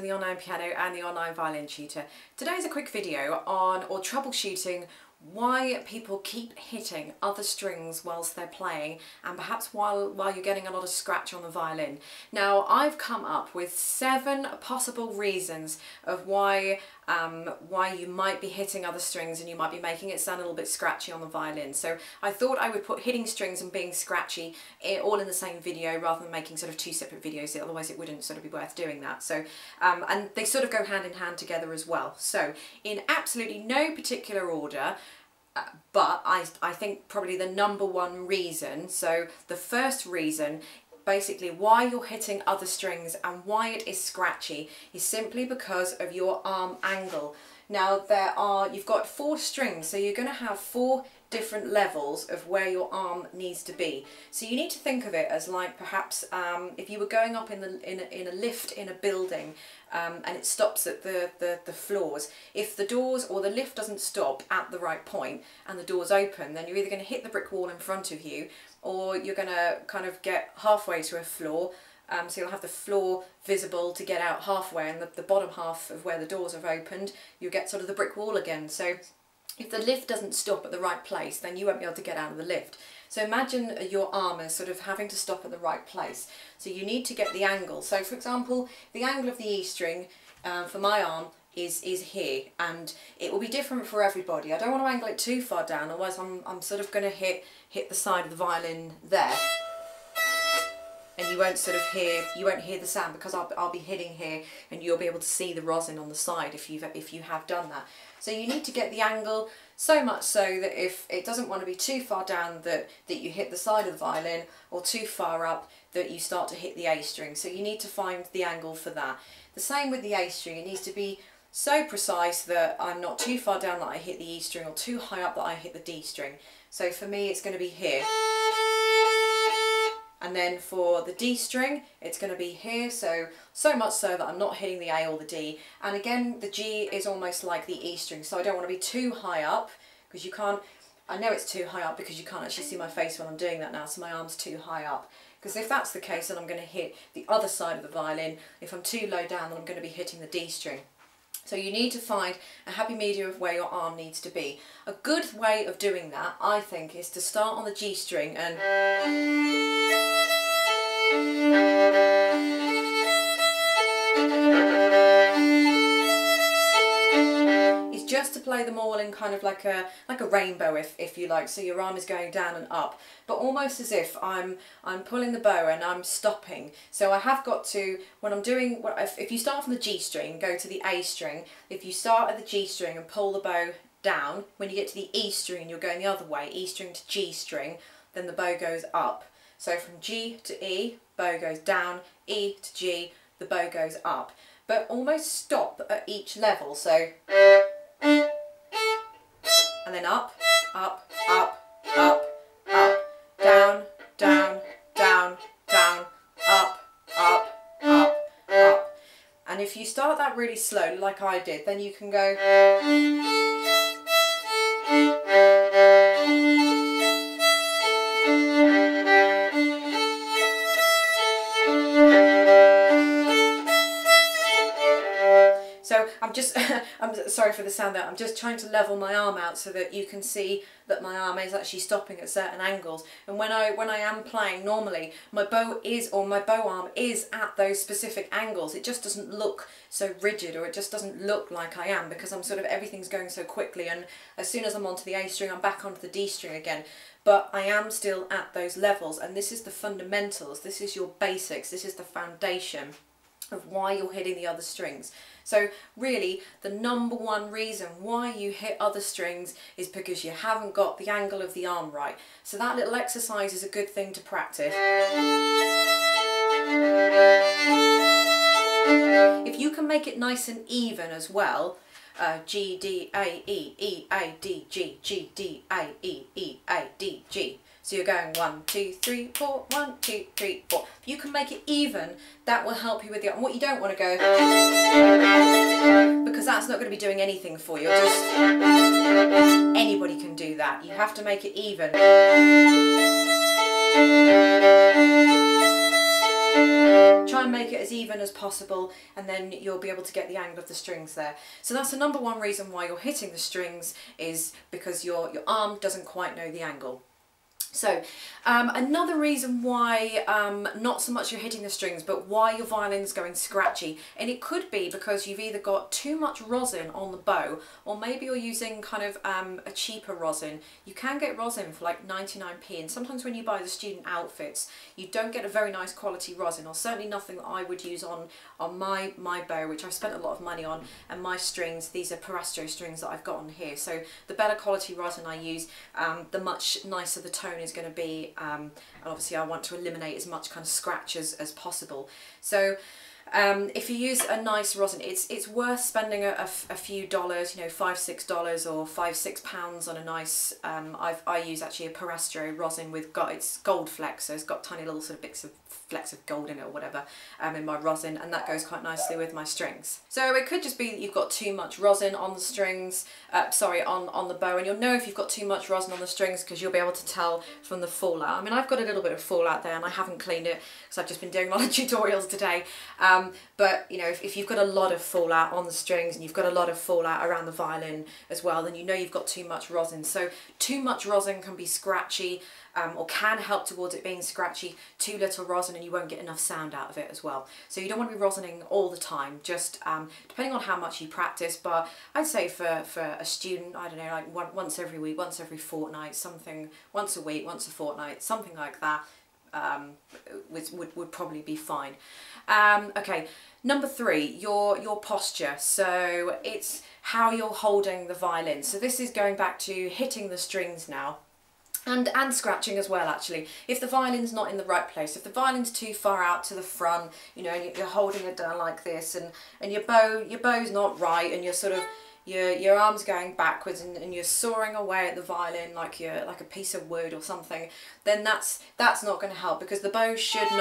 The online piano and the online violin tutor. Today's a quick video on troubleshooting why people keep hitting other strings whilst they're playing, and perhaps while you're getting a lot of scratch on the violin. Now, I've come up with 7 possible reasons of why you might be hitting other strings and you might be making it sound a little bit scratchy on the violin. So I thought I would put hitting strings and being scratchy all in the same video rather than making sort of 2 separate videos, otherwise it wouldn't sort of be worth doing that. So and they sort of go hand in hand together as well. So in absolutely no particular order, but I think probably the #1 reason, so the first reason basically why you're hitting other strings and why it is scratchy is simply because of your arm angle. Now you've got 4 strings, so you're going to have 4 different levels of where your arm needs to be. So you need to think of it as like perhaps if you were going up in a lift in a building and it stops at the floors. If the doors or the lift doesn't stop at the right point and the doors open, then you're either going to hit the brick wall in front of you, or you're going to kind of get halfway to a floor. So you'll have the floor visible to get out halfway, and the bottom half of where the doors have opened, you'll get sort of the brick wall again. So if the lift doesn't stop at the right place, then you won't be able to get out of the lift. So imagine your arm as sort of having to stop at the right place. So you need to get the angle. So for example, the angle of the E string for my arm is here, and it will be different for everybody. I don't want to angle it too far down, otherwise I'm sort of going to hit the side of the violin there. And you won't hear the sound because I'll be hitting here, and you'll be able to see the rosin on the side if you have done that. So you need to get the angle so much so that if it doesn't want to be too far down that you hit the side of the violin, or too far up that you start to hit the A string. So you need to find the angle for that. The same with the A string, it needs to be so precise that I'm not too far down that I hit the E string, or too high up that I hit the D string. So for me it's going to be here. And then for the D string, it's going to be here, so much so that I'm not hitting the A or the D. And again, the G is almost like the E string, so I don't want to be too high up, because you can't, I know it's too high up because you can't actually see my face when I'm doing that now, so my arm's too high up. Because if that's the case, then I'm going to hit the other side of the violin. If I'm too low down, then I'm going to be hitting the D string. So you need to find a happy medium of where your arm needs to be. A good way of doing that, I think, is to start on the G string and is just to play them all in kind of like a rainbow, if you like. So your arm is going down and up, but almost as if I'm pulling the bow and I'm stopping. So I have got to, when I'm doing, if you start from the G string, go to the A string. If you start at the G string and pull the bow down, when you get to the E string, you're going the other way, E string to G string, then the bow goes up. So from G to E, bow goes down, E to G, the bow goes up. But almost stop at each level, so and then up, up, up, up, up, down, down, down, down, up, up, up, up. And if you start that really slowly like I did, then you can go I'm sorry for the sound there, I'm just trying to level my arm out so that you can see that my arm is actually stopping at certain angles. And when I am playing normally, my bow arm is at those specific angles. It just doesn't look so rigid, or it just doesn't look like I am, because I'm sort of, everything's going so quickly, and as soon as I'm onto the A string, I'm back onto the D string again. But I am still at those levels, and this is the fundamentals, this is your basics, this is the foundation of why you're hitting the other strings. So really, the #1 reason why you hit other strings is because you haven't got the angle of the arm right. So that little exercise is a good thing to practice. If you can make it nice and even as well, G, D, A, E, E, A, D, G, G, D, A, E, E, A, D, G. So you're going 1, 2, 3, 4, 1, 2, 3, 4. If you can make it even, that will help you with the, and what you don't want to go, because that's not going to be doing anything for you. Just, anybody can do that. that. You have to make it even. Try and make it as even as possible, and then you'll be able to get the angle of the strings there. So that's the number one reason why you're hitting the strings, is because your arm doesn't quite know the angle. So another reason why not so much you're hitting the strings, but why your violin's going scratchy, and it could be because you've either got too much rosin on the bow, or maybe you're using kind of a cheaper rosin. You can get rosin for like 99p, and sometimes when you buy the student outfits you don't get a very nice quality rosin, or certainly nothing that I would use on my bow, which I've spent a lot of money on, and my strings. These are Parastro strings that I've got on here, so the better quality rosin I use, the much nicer the tone is going to be, and obviously I want to eliminate as much kind of scratch as possible. So if you use a nice rosin, it's worth spending a few dollars, you know, $5–6 or £5–6 on a nice, I use actually a Parastro rosin with, it's gold flecks, so it's got tiny little sort of bits of flecks of gold in it or whatever, in my rosin, and that goes quite nicely with my strings. So it could just be that you've got too much rosin on the strings, sorry, on the bow, and you'll know if you've got too much rosin on the strings because you'll be able to tell from the fallout. I mean, I've got a little bit of fallout there and I haven't cleaned it because I've just been doing a lot of tutorials today, but you know, if you've got a lot of fallout on the strings and you've got a lot of fallout around the violin as well, then you know you've got too much rosin. So too much rosin can be scratchy, or can help towards it being scratchy. Too little rosin and you won't get enough sound out of it as well. So you don't want to be rosining all the time, just depending on how much you practice, but I'd say for a student, I don't know, like once every week, once every fortnight, something, once a week, once a fortnight, something like that, would probably be fine. Okay, number 3, your posture. So it's how you're holding the violin. So this is going back to hitting the strings now. And scratching as well, actually. If the violin's not in the right place, if the violin's too far out to the front, you know, and you're holding it down like this, and your bow's not right, and you're sort of, your arm's going backwards, and you're sawing away at the violin like you're like a piece of wood or something, then that's not going to help, because the bow should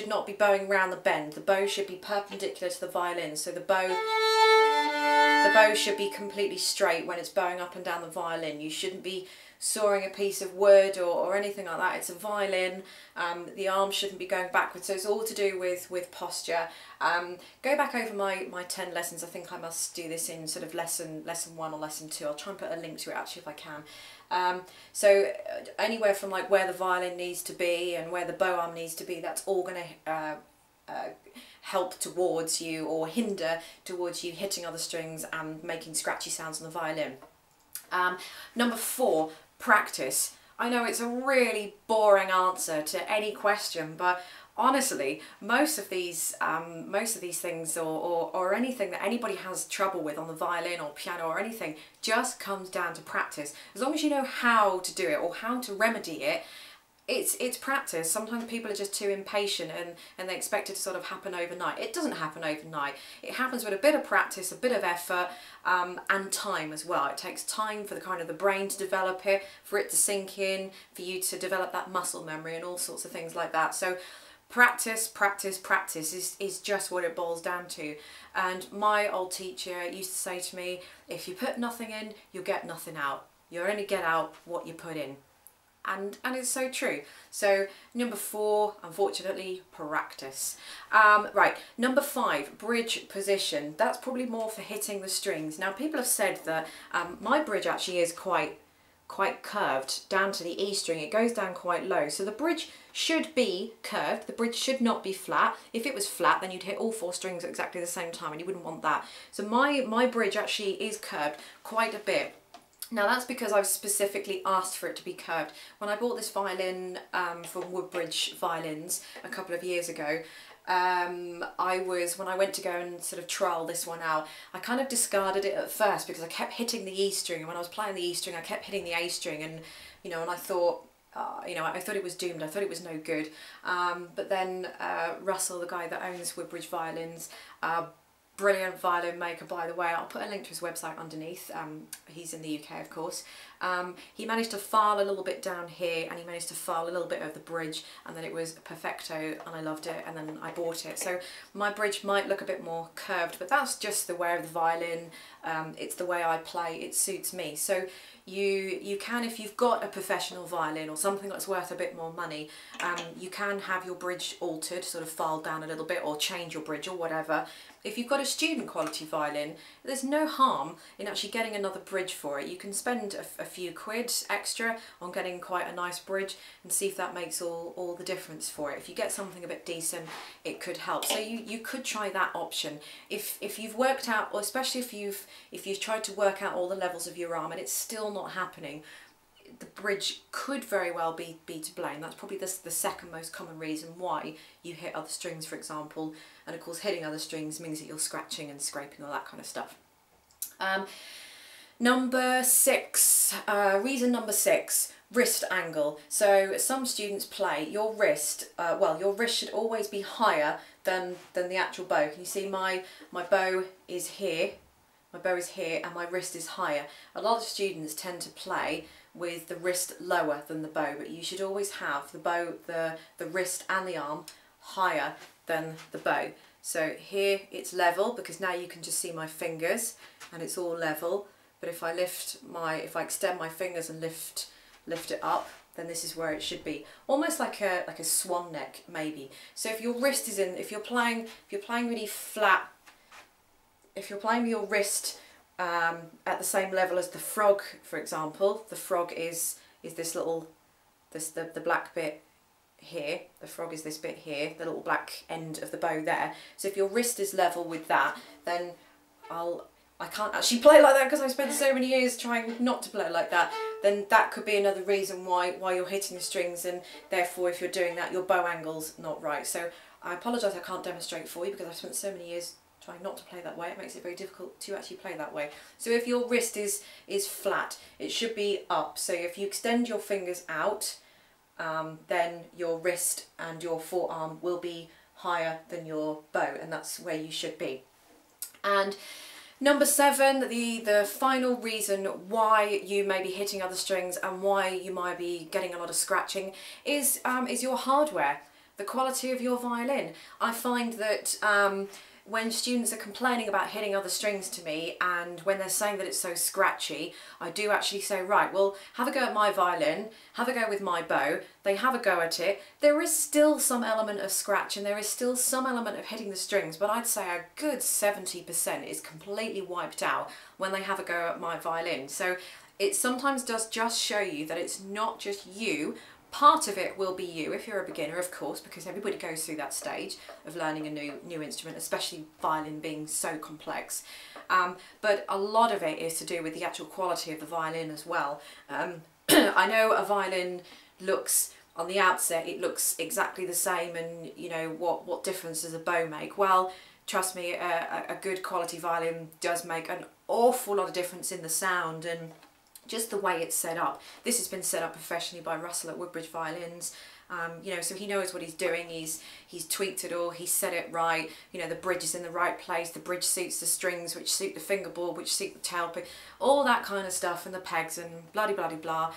not be bowing round the bend. The bow should be perpendicular to the violin, so the bow should be completely straight when it's bowing up and down the violin. You shouldn't be sawing a piece of wood or anything like that. It's a violin. The arm shouldn't be going backwards. So it's all to do with posture. Go back over my 10 lessons. I think I must do this in sort of lesson 1 or lesson 2. I'll try and put a link to it actually if I can. So anywhere from like where the violin needs to be and where the bow arm needs to be, that's all going to help towards you, or hinder towards you hitting other strings and making scratchy sounds on the violin. Number 4, practice. I know it's a really boring answer to any question, but honestly, most of these things, or anything that anybody has trouble with on the violin or piano or anything, just comes down to practice. As long as you know how to do it or how to remedy it, it's practice. Sometimes people are just too impatient and they expect it to sort of happen overnight. It doesn't happen overnight. It happens with a bit of practice, a bit of effort, and time as well. It takes time for the brain to develop it, for it to sink in, for you to develop that muscle memory and all sorts of things like that. So practice, practice, practice is just what it boils down to. And my old teacher used to say to me, if you put nothing in, you'll get nothing out. You only get out what you put in. And it's so true. So number 4, unfortunately, practice. Right, number 5, bridge position. That's probably more for hitting the strings. Now people have said that my bridge actually is quite curved down to the E string. It goes down quite low. So the bridge should be curved. The bridge should not be flat. If it was flat, then you'd hit all 4 strings at exactly the same time, and you wouldn't want that. So my bridge actually is curved quite a bit. Now that's because I've specifically asked for it to be curved. When I bought this violin from Woodbridge Violins a couple of years ago, when I went to go and sort of trial this one out, I kind of discarded it at first because I kept hitting the E string, and when I was playing the E string I kept hitting the A string, and you know, and I thought, you know, I thought it was doomed. I thought it was no good. But then Russell, the guy that owns Woodbridge Violins, brilliant violin maker, by the way. I'll put a link to his website underneath. He's in the UK, of course. He managed to file a little bit down here, and he managed to file a little bit over the bridge, and then it was perfecto, and I loved it, and then I bought it. So my bridge might look a bit more curved, but that's just the way of the violin. It's the way I play. It suits me. So you can, if you've got a professional violin or something that's worth a bit more money, you can have your bridge altered, sort of filed down a little bit, or change your bridge or whatever. If you've got a student quality violin, there's no harm in actually getting another bridge for it. You can spend a few quid extra on getting quite a nice bridge and see if that makes all the difference for it. If you get something a bit decent, it could help. So you could try that option. If you've worked out, or especially if you've tried to work out all the levels of your arm and it's still not happening, the bridge could very well be to blame. That's probably the second most common reason why you hit other strings, for example. And of course, hitting other strings means that you're scratching and scraping, all that kind of stuff. Number 6, reason number 6, wrist angle. So some students play your wrist, well, your wrist should always be higher than the actual bow. Can you see my bow is here? My bow is here and my wrist is higher. A lot of students tend to play with the wrist lower than the bow, but you should always have the bow, the wrist and the arm higher than the bow. So here it's level, because now you can just see my fingers and it's all level. But if I extend my fingers and lift it up, then this is where it should be. Almost like a swan neck, maybe. So if your wrist is in, if you're playing really flat, if you're playing with your wrist at the same level as the frog, for example, the frog is this little, the black bit here, the frog is this bit here, the little black end of the bow there. So if your wrist is level with that, then I can't actually play like that because I've spent so many years trying not to play like that. Then that could be another reason why you're hitting the strings, and therefore if you're doing that, your bow angle's not right. So I apologise I can't demonstrate for you because I've spent so many years trying not to play that way. It makes it very difficult to actually play that way. So if your wrist is flat, it should be up. So if you extend your fingers out, then your wrist and your forearm will be higher than your bow, and that's where you should be. And number 7, the final reason why you may be hitting other strings and why you might be getting a lot of scratching is your hardware, the quality of your violin. I find that when students are complaining about hitting other strings to me, and when they're saying that it's so scratchy, I do actually say, right, well, have a go at my violin, have a go with my bow. They have a go at it. There is still some element of scratch and there is still some element of hitting the strings, but I'd say a good 70% is completely wiped out when they have a go at my violin. So it sometimes does just show you that it's not just you. Part of it will be you if you're a beginner, of course, because everybody goes through that stage of learning a new instrument, especially violin being so complex. But a lot of it is to do with the actual quality of the violin as well. I know a violin looks, on the outset, it looks exactly the same, and you know, what difference does a bow make? Well, trust me, a good quality violin does make an awful lot of difference in the sound and just the way it's set up. This has been set up professionally by Russell at Woodbridge Violins. You know, so he knows what he's doing. He's tweaked it all. He's set it right. You know, the bridge is in the right place. The bridge suits the strings, which suit the fingerboard, which suit the tailpick, all that kind of stuff, and the pegs and bloody bloody blah,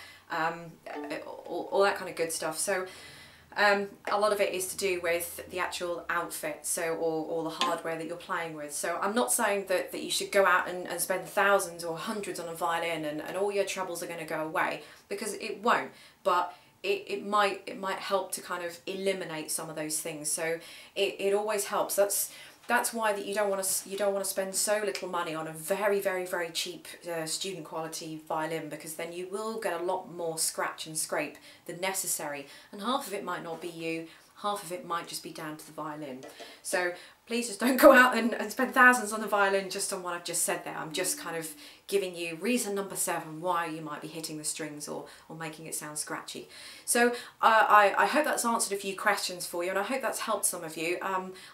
all that kind of good stuff. So a lot of it is to do with the actual outfit, so or the hardware that you're playing with. So I'm not saying that you should go out and spend thousands or hundreds on a violin and all your troubles are going to go away, because it won't. But it might help to kind of eliminate some of those things. So it always helps. That's why that you don't want to spend so little money on a very cheap student quality violin, because then you will get a lot more scratch and scrape than necessary, and half of it might not be you, half of it might just be down to the violin. So please just don't go out and spend thousands on the violin just on what I've just said there. I'm just kind of giving you reason number 7 why you might be hitting the strings or making it sound scratchy. So I hope that's answered a few questions for you, and I hope that's helped some of you.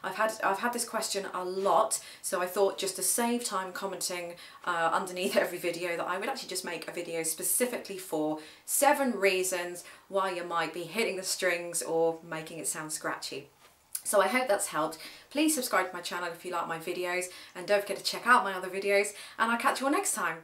I've had this question a lot, so I thought, just to save time commenting underneath every video, that I would actually just make a video specifically for 7 reasons why you might be hitting the strings or making it sound scratchy. So I hope that's helped. Please subscribe to my channel if you like my videos, and don't forget to check out my other videos, and I'll catch you all next time.